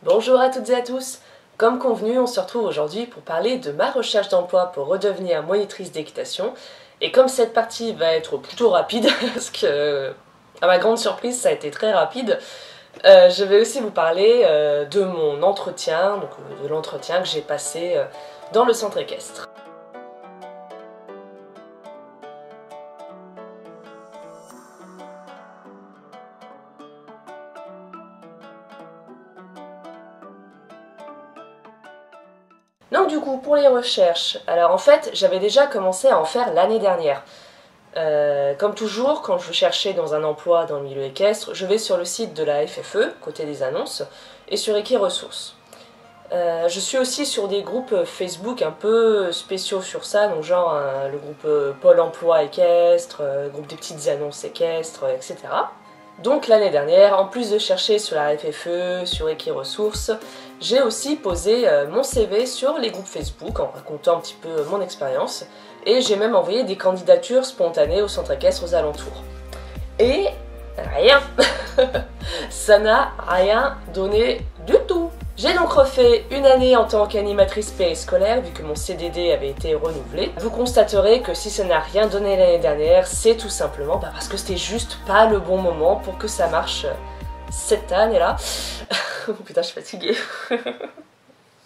Bonjour à toutes et à tous. Comme convenu, on se retrouve aujourd'hui pour parler de ma recherche d'emploi pour redevenir monitrice d'équitation. Et comme cette partie va être plutôt rapide, parce que à ma grande surprise ça a été très rapide, je vais aussi vous parler de mon entretien, donc de l'entretien que j'ai passé dans le centre équestre. Donc du coup, pour les recherches, alors en fait, j'avais déjà commencé à en faire l'année dernière. Comme toujours, quand je veux chercher dans un emploi dans le milieu équestre, je vais sur le site de la FFE, côté des annonces, et sur Equiresources. Je suis aussi sur des groupes Facebook un peu spéciaux sur ça, donc genre le groupe Pôle emploi équestre, groupe des petites annonces équestres, etc. Donc l'année dernière, en plus de chercher sur la FFE, sur Equiresources, j'ai aussi posé mon CV sur les groupes Facebook en racontant un petit peu mon expérience, et j'ai même envoyé des candidatures spontanées au centre équestre aux alentours. Et rien. Ça n'a rien donné du tout. J'ai donc refait une année en tant qu'animatrice périscolaire vu que mon CDD avait été renouvelé. Vous constaterez que si ça n'a rien donné l'année dernière, c'est tout simplement parce que c'était juste pas le bon moment pour que ça marche cette année-là. Putain, je suis fatiguée.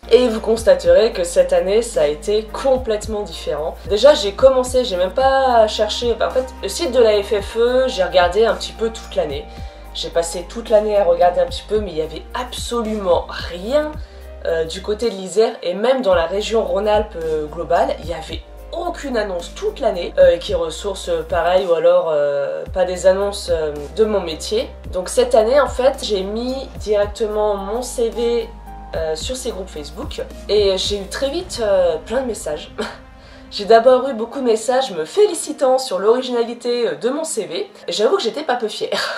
Et vous constaterez que cette année, ça a été complètement différent. Déjà, j'ai commencé, j'ai même pas cherché... En fait, le site de la FFE, j'ai regardé un petit peu toute l'année. J'ai passé toute l'année à regarder un petit peu, mais il y avait absolument rien du côté de l'Isère. Et même dans la région Rhône-Alpes globale, il y avait aucune annonce toute l'année. Equiresources, pareil, ou alors pas des annonces de mon métier. Donc cette année, en fait, j'ai mis directement mon CV sur ces groupes Facebook et j'ai eu très vite plein de messages. J'ai d'abord eu beaucoup de messages me félicitant sur l'originalité de mon CV et j'avoue que j'étais pas peu fière.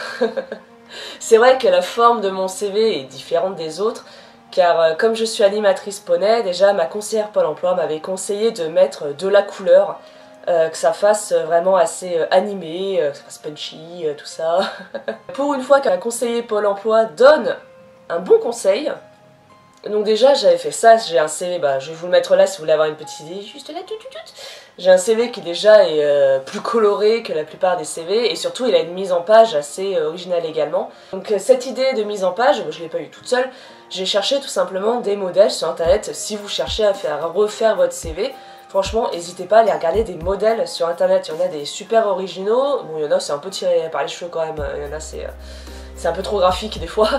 C'est vrai que la forme de mon CV est différente des autres car comme je suis animatrice poney, déjà ma conseillère Pôle emploi m'avait conseillé de mettre de la couleur, que ça fasse vraiment assez animé, que ça fasse punchy, tout ça. Pour une fois qu'un conseiller Pôle emploi donne un bon conseil, donc déjà j'avais fait ça, j'ai un CV, je vais vous le mettre là si vous voulez avoir une petite idée, juste là, j'ai un CV qui déjà est plus coloré que la plupart des CV et surtout il a une mise en page assez originale également. Donc cette idée de mise en page, je l'ai pas eu toute seule, j'ai cherché tout simplement des modèles sur internet. Si vous cherchez à refaire votre CV, franchement n'hésitez pas à aller regarder des modèles sur internet, il y en a des super originaux, bon il y en a c'est un peu tiré par les cheveux quand même, il y en a c'est un peu trop graphique des fois,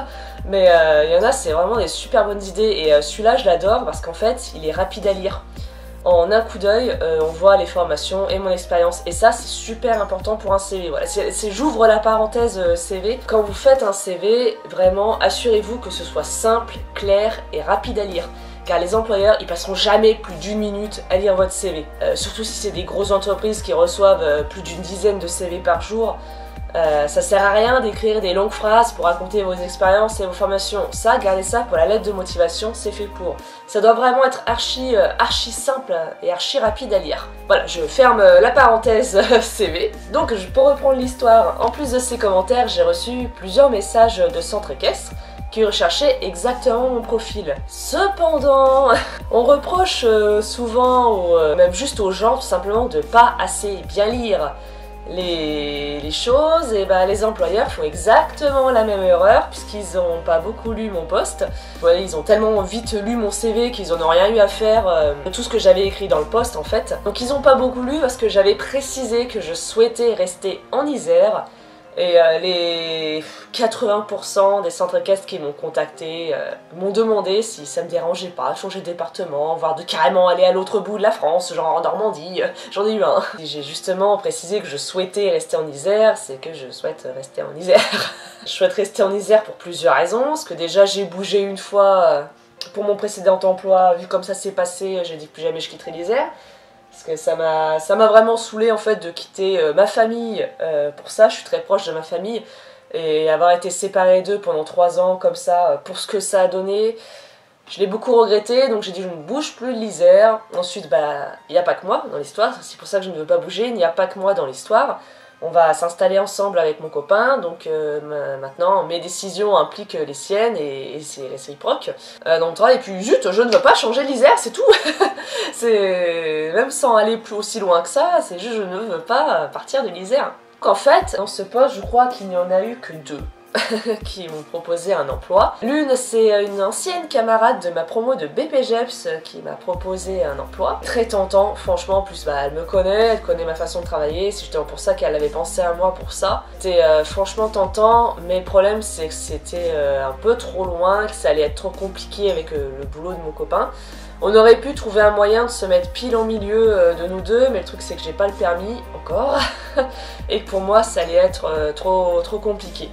mais il y en a c'est vraiment des super bonnes idées et celui-là je l'adore parce qu'en fait il est rapide à lire. En un coup d'œil, on voit les formations et mon expérience et ça c'est super important pour un CV. Voilà, j'ouvre la parenthèse CV. Quand vous faites un CV, vraiment assurez-vous que ce soit simple, clair et rapide à lire. Car les employeurs, ils passeront jamais plus d'1 minute à lire votre CV. Surtout si c'est des grosses entreprises qui reçoivent plus d'une dizaine de CV par jour. Ça sert à rien d'écrire des longues phrases pour raconter vos expériences et vos formations. Ça, gardez ça pour la lettre de motivation, c'est fait pour. Ça doit vraiment être archi simple et archi rapide à lire. Voilà, je ferme la parenthèse CV. Donc, pour reprendre l'histoire, en plus de ces commentaires, j'ai reçu plusieurs messages de centre équestre qui recherchaient exactement mon profil. Cependant, on reproche souvent, même juste aux gens, tout simplement, de pas assez bien lire les choses, et les employeurs font exactement la même erreur puisqu'ils n'ont pas beaucoup lu mon post. Voilà, ils ont tellement vite lu mon CV qu'ils n'en ont rien eu à faire de tout ce que j'avais écrit dans le post en fait. Donc ils n'ont pas beaucoup lu parce que j'avais précisé que je souhaitais rester en Isère. Et les 80% des centres équestres qui m'ont contacté m'ont demandé si ça me dérangeait pas de changer de département, voire de carrément aller à l'autre bout de la France, genre en Normandie, j'en ai eu un. J'ai justement précisé que je souhaitais rester en Isère, c'est que je souhaite rester en Isère. Je souhaite rester en Isère pour plusieurs raisons, parce que déjà j'ai bougé une fois pour mon précédent emploi, vu comme ça s'est passé, j'ai dit que plus jamais je quitterai l'Isère. Parce que ça m'a vraiment saoulé en fait de quitter ma famille pour ça, je suis très proche de ma famille et avoir été séparée d'eux pendant 3 ans comme ça, pour ce que ça a donné, je l'ai beaucoup regretté, donc j'ai dit je ne bouge plus de l'Isère. Ensuite il n'y a pas que moi dans l'histoire, c'est pour ça que je ne veux pas bouger, il n'y a pas que moi dans l'histoire. On va s'installer ensemble avec mon copain, donc maintenant mes décisions impliquent les siennes et c'est réciproque dans mon travail. Et puis juste, je ne veux pas changer l'Isère, c'est tout. C'est même sans aller plus aussi loin que ça, c'est juste je ne veux pas partir de l'Isère. Donc en fait, dans ce poste, je crois qu'il n'y en a eu que 2. Qui m'ont proposé un emploi. L'une, c'est une ancienne camarade de ma promo de BPGEPS qui m'a proposé un emploi. Très tentant, franchement, en plus elle me connaît, elle connaît ma façon de travailler, c'est justement pour ça qu'elle avait pensé à moi pour ça. C'était franchement tentant, mais le problème c'est que c'était un peu trop loin, que ça allait être trop compliqué avec le boulot de mon copain. On aurait pu trouver un moyen de se mettre pile au milieu de nous deux, mais le truc c'est que j'ai pas le permis encore, et que pour moi ça allait être trop compliqué.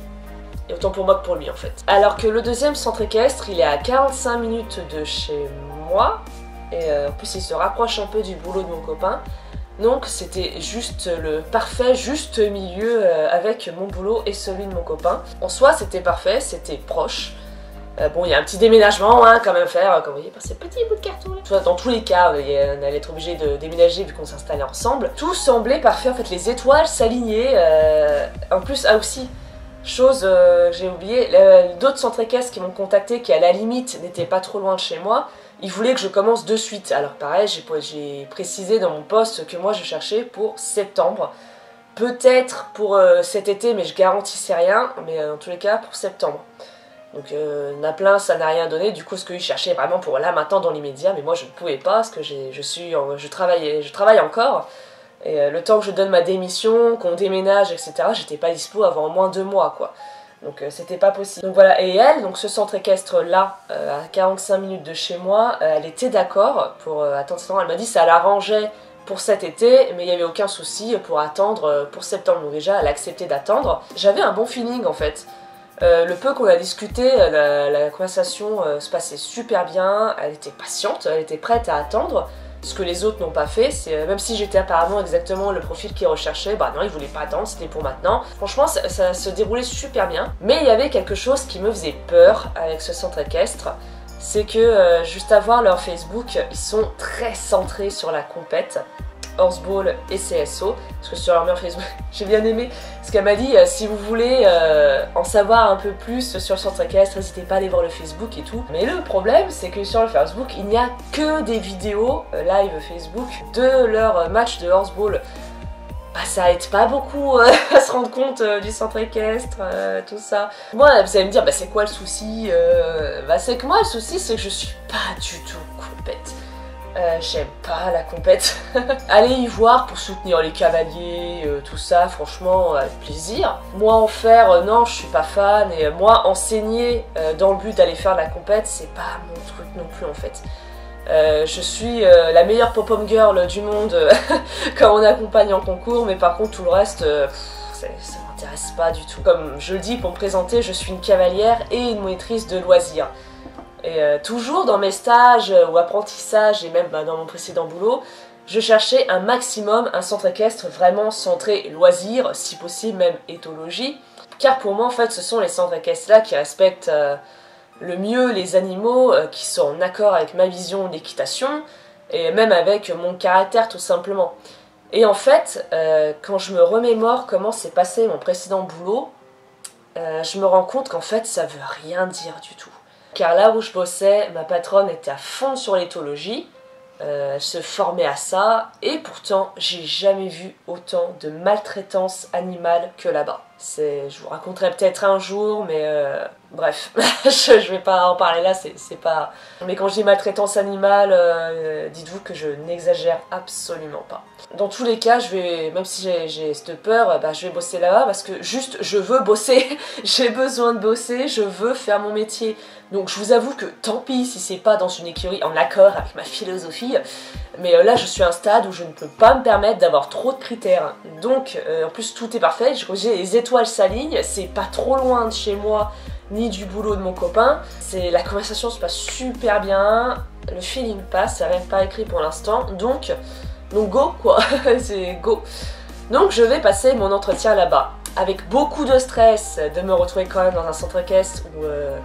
Et autant pour moi que pour lui en fait. Alors que le deuxième centre équestre, il est à 45 minutes de chez moi, et en plus il se rapproche un peu du boulot de mon copain, donc c'était juste le parfait juste milieu avec mon boulot et celui de mon copain. En soi c'était parfait, c'était proche. Bon, il y a un petit déménagement hein, quand même faire, comme vous voyez, par ces petits bouts de carton là. Dans tous les cas, on allait être obligé de déménager vu qu'on s'installait ensemble. Tout semblait parfait, en fait les étoiles s'alignaient, en plus aussi. Chose j'ai oublié, d'autres centres équestres qui m'ont contacté qui à la limite n'étaient pas trop loin de chez moi, ils voulaient que je commence de suite. Alors pareil, j'ai précisé dans mon poste que moi je cherchais pour septembre. Peut-être pour cet été, mais je garantissais rien, mais en tous les cas pour septembre. Donc Naplin ça n'a rien donné, du coup ce qu'ils cherchaient vraiment pour là maintenant dans l'immédiat, mais moi je ne pouvais pas parce que je travaille encore. Et le temps que je donne ma démission, qu'on déménage, etc., j'étais pas dispo avant au moins 2 mois, quoi. Donc c'était pas possible. Donc voilà, et elle, donc ce centre équestre là, à 45 minutes de chez moi, elle était d'accord pour attendre septembre. Elle m'a dit que ça l'arrangeait pour cet été, mais il n'y avait aucun souci pour attendre pour septembre. Donc déjà, elle a accepté d'attendre. J'avais un bon feeling en fait. Le peu qu'on a discuté, la conversation se passait super bien, elle était patiente, elle était prête à attendre. Ce que les autres n'ont pas fait, c'est même si j'étais apparemment exactement le profil qu'ils recherchaient, bah non, ils voulaient pas attendre, c'était pour maintenant. Franchement, ça se déroulait super bien. Mais il y avait quelque chose qui me faisait peur avec ce centre équestre, c'est que juste à voir leur Facebook, ils sont très centrés sur la compète. Horseball et CSO, parce que sur leur mur Facebook, j'ai bien aimé ce qu'elle m'a dit, si vous voulez en savoir un peu plus sur le centre équestre, n'hésitez pas à aller voir le Facebook et tout. Mais le problème, c'est que sur le Facebook, il n'y a que des vidéos live Facebook de leur match de Horseball. Bah, ça aide pas beaucoup à se rendre compte du centre équestre, tout ça. Moi, vous allez me dire, bah c'est quoi le souci? Bah c'est que moi, le souci, c'est que je suis pas du tout compète. J'aime pas la compète. Allez y voir pour soutenir les cavaliers, tout ça, franchement, avec plaisir. Moi en faire, non, je suis pas fan. Et moi enseigner dans le but d'aller faire la compète, c'est pas mon truc non plus en fait. Je suis la meilleure pop-up girl du monde quand on accompagne en concours, mais par contre tout le reste, ça m'intéresse pas du tout. Comme je le dis pour me présenter, je suis une cavalière et une monitrice de loisirs. Et toujours dans mes stages ou apprentissages et même dans mon précédent boulot, je cherchais un maximum un centre équestre vraiment centré loisirs, si possible même éthologie. Car pour moi en fait ce sont les centres équestres là qui respectent le mieux les animaux, qui sont en accord avec ma vision d'équitation et même avec mon caractère tout simplement. Et en fait, quand je me remémore comment s'est passé mon précédent boulot, je me rends compte qu'en fait ça veut rien dire du tout. Car là où je bossais, ma patronne était à fond sur l'éthologie, elle se formait à ça, et pourtant j'ai jamais vu autant de maltraitance animale que là-bas. Je vous raconterai peut-être un jour, mais bref, je vais pas en parler là, c'est pas... Mais quand je dis maltraitance animale, dites-vous que je n'exagère absolument pas. Dans tous les cas, même si j'ai cette peur, bah, je vais bosser là-bas parce que juste, je veux bosser, j'ai besoin de bosser, je veux faire mon métier. Donc je vous avoue que tant pis si c'est pas dans une écurie en accord avec ma philosophie, mais là je suis à un stade où je ne peux pas me permettre d'avoir trop de critères. Donc en plus tout est parfait, les étoiles s'alignent, c'est pas trop loin de chez moi ni du boulot de mon copain. La conversation se passe super bien, le feeling passe, ça n'a même pas écrit pour l'instant, donc go quoi, c'est go. Donc je vais passer mon entretien là-bas. Avec beaucoup de stress de me retrouver quand même dans un centre équestre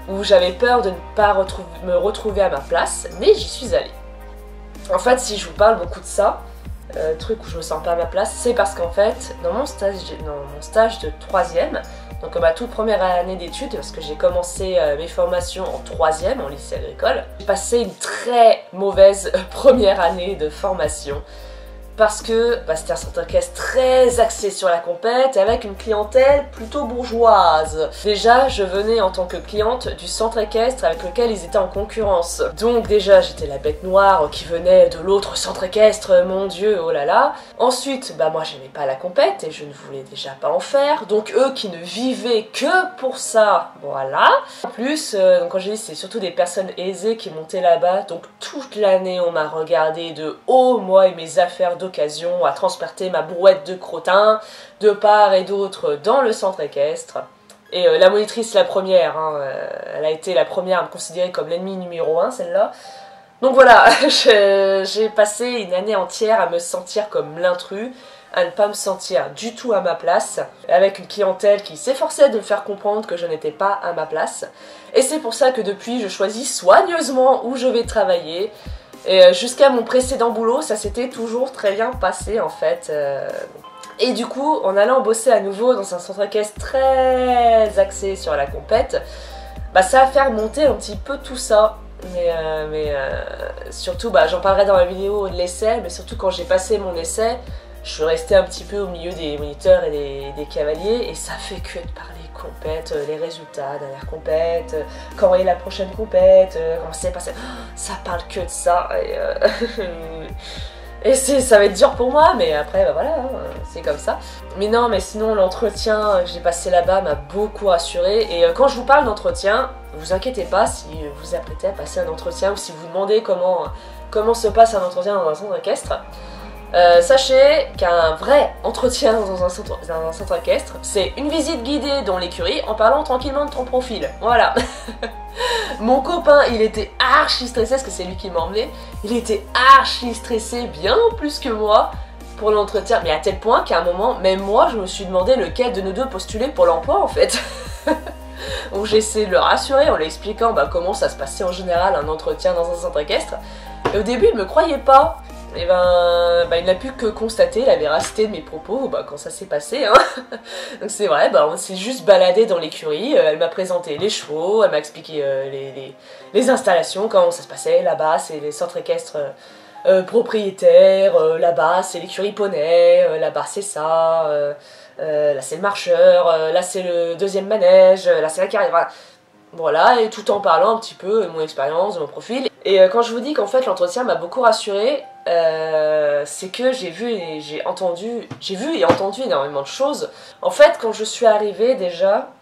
où j'avais peur de ne pas me retrouver à ma place, mais j'y suis allée. En fait, si je vous parle beaucoup de ça, truc où je me sens pas à ma place, c'est parce qu'en fait, dans mon stage de 3e, donc ma toute première année d'études, parce que j'ai commencé mes formations en 3e en lycée agricole, j'ai passé une très mauvaise première année de formation. Parce que c'était un centre équestre très axé sur la compète avec une clientèle plutôt bourgeoise. Déjà, je venais en tant que cliente du centre équestre avec lequel ils étaient en concurrence. Donc déjà, j'étais la bête noire qui venait de l'autre centre équestre, mon dieu, oh là là. Ensuite, moi j'aimais pas la compète et je ne voulais déjà pas en faire. Donc eux qui ne vivaient que pour ça, voilà. En plus, donc quand j'ai dit, c'est surtout des personnes aisées qui montaient là-bas. Donc toute l'année, on m'a regardé de haut, moi et mes affaires d'occasion, à transporter ma brouette de crottin de part et d'autre dans le centre équestre. Et la monitrice, la première, elle a été la première à me considérer comme l'ennemi numéro 1, celle-là. Donc voilà, j'ai passé une année entière à me sentir comme l'intrus, à ne pas me sentir du tout à ma place, avec une clientèle qui s'efforçait de me faire comprendre que je n'étais pas à ma place. Et c'est pour ça que depuis, je choisis soigneusement où je vais travailler. Et jusqu'à mon précédent boulot, ça s'était toujours très bien passé en fait. Et du coup, en allant bosser à nouveau dans un centre équestre très axé sur la compète, ça a fait remonter un petit peu tout ça. Mais surtout, j'en parlerai dans la vidéo de l'essai, mais surtout quand j'ai passé mon essai, je suis restée un petit peu au milieu des moniteurs et des cavaliers, et ça fait que de parler compète, les résultats dernière compète, quand est la prochaine compète, comment c'est passé, ça parle que de ça, et ça va être dur pour moi, mais après voilà, c'est comme ça. Mais non, mais sinon l'entretien que j'ai passé là-bas m'a beaucoup rassurée, et quand je vous parle d'entretien, vous inquiétez pas si vous apprêtez à passer un entretien ou si vous demandez comment se passe un entretien dans un centre équestre. Sachez qu'un vrai entretien dans un centre équestre, c'est une visite guidée dans l'écurie en parlant tranquillement de ton profil. Voilà. Mon copain, il était archi stressé, parce que c'est lui qui m'a emmené. Il était archi stressé, bien plus que moi, pour l'entretien. Mais à tel point qu'à un moment, même moi, je me suis demandé lequel de nous deux postulait pour l'emploi, en fait. Donc j'ai essayé de le rassurer en lui expliquant comment ça se passait en général un entretien dans un centre équestre. Et au début, il me croyait pas. Et il n'a pu que constater la véracité de mes propos quand ça s'est passé. Donc c'est vrai, on s'est juste baladé dans l'écurie, elle m'a présenté les chevaux, elle m'a expliqué les installations, comment ça se passait. Là-bas, c'est les centres équestres propriétaires, là-bas, c'est l'écurie poney, là-bas, c'est ça, là, c'est le marcheur, là, c'est le deuxième manège, là, c'est la carrière. Voilà, et tout en parlant un petit peu de mon expérience, de mon profil. Et quand je vous dis qu'en fait l'entretien m'a beaucoup rassurée, c'est que j'ai vu et entendu énormément de choses. En fait, quand je suis arrivée déjà,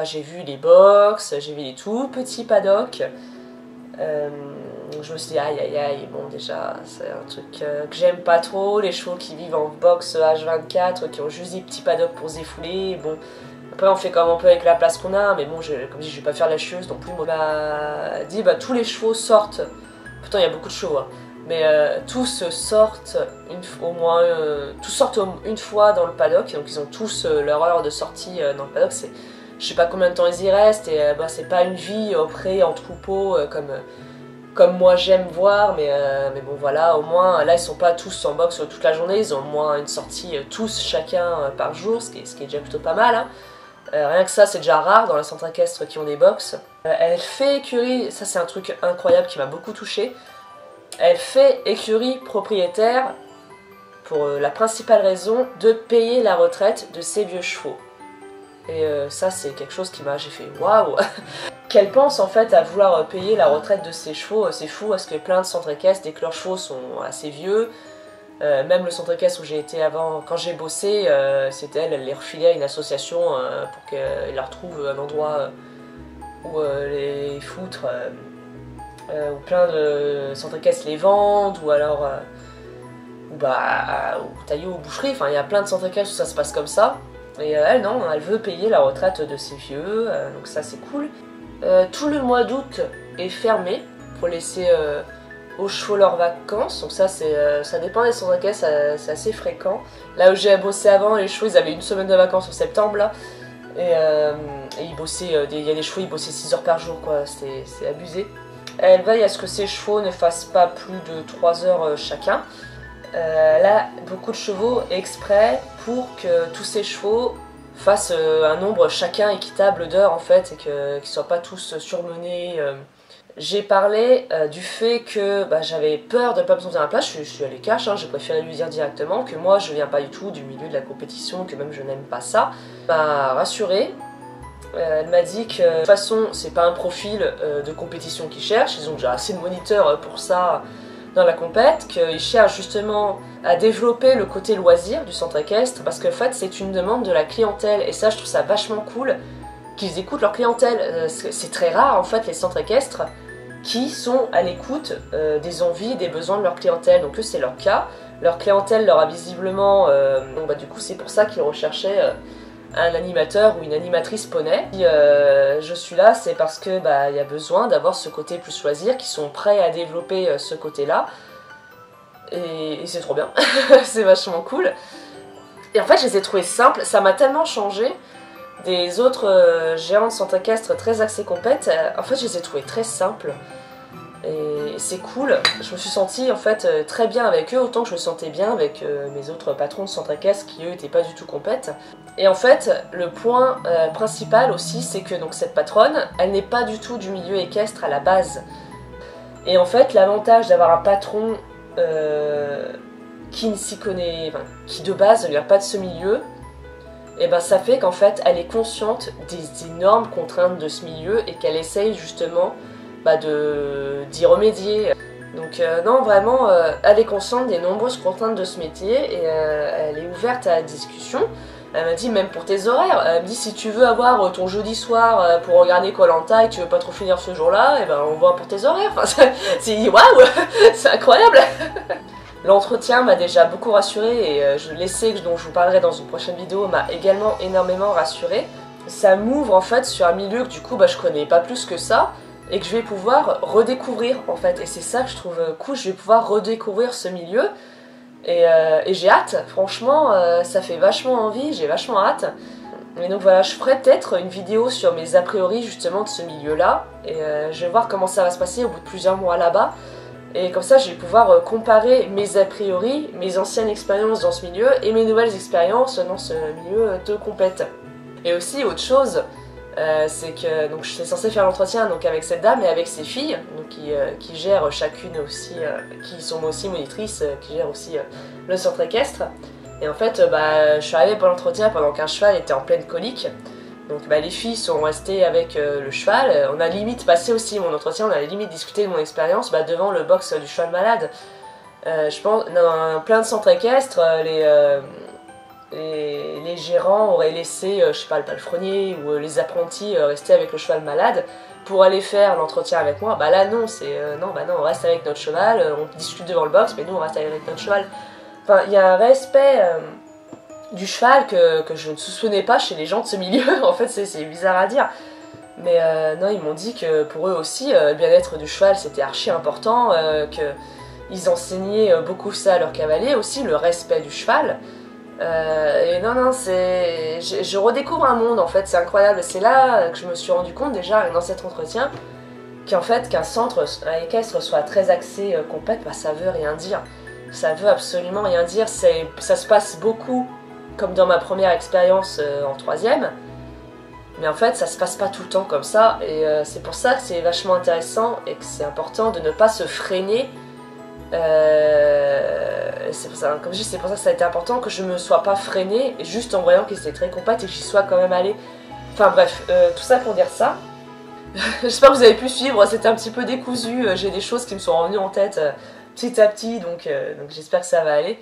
j'ai vu les box, j'ai vu les tout petits paddocks. Je me suis dit aïe aïe aïe, bon déjà c'est un truc que j'aime pas trop, les chevaux qui vivent en box H24, qui ont juste des petits paddocks pour se défouler, bon. Après on fait comme on peut avec la place qu'on a, mais bon, comme je dis, je vais pas faire la chieuse non plus. On m'a dit tous les chevaux sortent, pourtant il y a beaucoup de chevaux, mais tous sortent tous sortent une fois dans le paddock, donc ils ont tous leur heure de sortie dans le paddock. Je sais pas combien de temps ils y restent, et c'est pas une vie auprès en troupeau comme moi j'aime voir, mais bon voilà, au moins là ils sont pas tous en boxe toute la journée, ils ont au moins une sortie tous chacun par jour, ce qui est déjà plutôt pas mal. Rien que ça, c'est déjà rare dans les centres équestres qui ont des box. Elle fait écurie, ça c'est un truc incroyable qui m'a beaucoup touchée. Elle fait écurie propriétaire pour la principale raison de payer la retraite de ses vieux chevaux. Et ça c'est quelque chose j'ai fait waouh. Qu'elle pense en fait à vouloir payer la retraite de ses chevaux, c'est fou parce que plein de centres équestres, dès que leurs chevaux sont assez vieux, même le centre équestre où j'ai été avant, quand j'ai bossé, c'était elle les refilait à une association pour qu'elle leur trouve un endroit où les foutre, où plein de centres équestres les vendent, ou alors ou taillot ou boucherie, enfin il y a plein de centres équestres où ça se passe comme ça. Et elle non, elle veut payer la retraite de ses vieux, donc ça c'est cool. Tout le mois d'août est fermé pour laisser aux chevaux leurs vacances, donc ça dépend des centres équestres, c'est assez fréquent. Là où j'ai bossé avant, les chevaux ils avaient une semaine de vacances en septembre là, et ils bossaient, il y a des chevaux ils bossaient 6 heures par jour quoi, c'est abusé. Elle veille à ce que ses chevaux ne fassent pas plus de 3 heures chacun. elle a beaucoup de chevaux exprès pour que tous ces chevaux fassent un nombre chacun équitable d'heures en fait, et qu'ils ne soient pas tous surmenés. J'ai parlé du fait que j'avais peur de ne pas me sentir à la place, je suis allée cash, j'ai préféré lui dire directement que moi je viens pas du tout du milieu de la compétition, que même je n'aime pas ça. Elle m'a rassurée, elle m'a dit que de toute façon c'est pas un profil de compétition qu'ils cherchent, ils ont déjà assez de moniteurs pour ça dans la compète, qu'ils cherchent justement à développer le côté loisir du centre équestre, parce qu'en fait c'est une demande de la clientèle, et ça je trouve ça vachement cool qu'ils écoutent leur clientèle. C'est très rare en fait les centres équestres qui sont à l'écoute des envies et des besoins de leur clientèle, donc eux c'est leur cas. Leur clientèle leur a visiblement, du coup c'est pour ça qu'ils recherchaient un animateur ou une animatrice poney. Si je suis là, c'est parce que y a besoin d'avoir ce côté plus loisir, qui sont prêts à développer ce côté-là. Et c'est trop bien, c'est vachement cool. Et en fait, je les ai trouvés simples, ça m'a tellement changé des autres géants de centre équestre très axés compète. En fait, je les ai trouvés très simples. Et c'est cool, je me suis sentie en fait très bien avec eux, autant que je me sentais bien avec mes autres patrons de centre équestre qui eux n'étaient pas du tout compètes. Et en fait, le point principal aussi, c'est que donc cette patronne, elle n'est pas du tout du milieu équestre à la base. Et en fait, l'avantage d'avoir un patron qui ne s'y connaît, qui de base ne vient pas de ce milieu, et ça fait qu'en fait, elle est consciente des énormes contraintes de ce milieu et qu'elle essaye justement d'y remédier. Donc non, vraiment, elle est consciente des nombreuses contraintes de ce métier et elle est ouverte à la discussion. Elle m'a dit même pour tes horaires, elle me dit si tu veux avoir ton jeudi soir pour regarder Koh-Lanta et que tu veux pas trop finir ce jour-là, on voit pour tes horaires. Enfin, c'est waouh, c'est incroyable. L'entretien m'a déjà beaucoup rassurée et l'essai dont je vous parlerai dans une prochaine vidéo m'a également énormément rassurée. Ça m'ouvre en fait sur un milieu que du coup je connais pas plus que ça, et que je vais pouvoir redécouvrir en fait, et c'est ça que je trouve cool, je vais pouvoir redécouvrir ce milieu, et j'ai hâte, franchement ça fait vachement envie, j'ai vachement hâte. Et donc voilà, je ferai peut-être une vidéo sur mes a priori justement de ce milieu là, et je vais voir comment ça va se passer au bout de plusieurs mois là-bas, et comme ça je vais pouvoir comparer mes a priori, mes anciennes expériences dans ce milieu, et mes nouvelles expériences dans ce milieu de compète. Et aussi autre chose, c'est que donc je suis censée faire l'entretien avec cette dame et avec ses filles, donc qui gèrent chacune aussi, qui sont aussi monitrices, qui gèrent aussi le centre équestre. Et en fait, je suis arrivée pour l'entretien pendant qu'un cheval était en pleine colique. Donc les filles sont restées avec le cheval. On a limite passé aussi mon entretien, on a limite discuté de mon expérience devant le box du cheval malade. Je pense dans plein de centres équestres, les gérants auraient laissé, je sais pas, le palefrenier ou les apprentis rester avec le cheval malade pour aller faire l'entretien avec moi. Là non, c'est non, on reste avec notre cheval, on discute devant le box, mais nous on reste avec notre cheval. Enfin, il y a un respect du cheval que je ne soupçonnais pas chez les gens de ce milieu. En fait, c'est bizarre à dire. Mais non, ils m'ont dit que pour eux aussi, le bien-être du cheval c'était archi important, qu'ils enseignaient beaucoup ça à leurs cavaliers, aussi le respect du cheval. Et non, je redécouvre un monde en fait, c'est incroyable. C'est là que je me suis rendu compte déjà dans cet entretien qu'en fait qu'un centre équestre soit très axé compète, ça veut rien dire. Ça veut absolument rien dire. Ça se passe beaucoup comme dans ma première expérience en 3e, mais en fait ça se passe pas tout le temps comme ça, et c'est pour ça que c'est vachement intéressant et que c'est important de ne pas se freiner. C'est pour ça, comme je dis, c'est pour ça que ça a été important que je me sois pas freinée juste en voyant qu'ils étaient très compacts et que j'y sois quand même allée. Enfin bref, tout ça pour dire ça. J'espère que vous avez pu suivre, c'était un petit peu décousu, j'ai des choses qui me sont revenues en tête petit à petit, donc j'espère que ça va aller.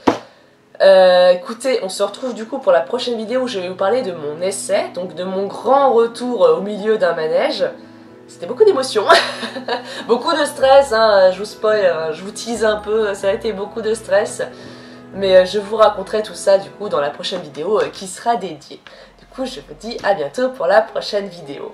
Écoutez, on se retrouve du coup pour la prochaine vidéo où je vais vous parler de mon essai, donc de mon grand retour au milieu d'un manège. C'était beaucoup d'émotions, beaucoup de stress, je vous spoil, je vous tease un peu, ça a été beaucoup de stress. Mais je vous raconterai tout ça du coup dans la prochaine vidéo qui sera dédiée. Du coup, je vous dis à bientôt pour la prochaine vidéo.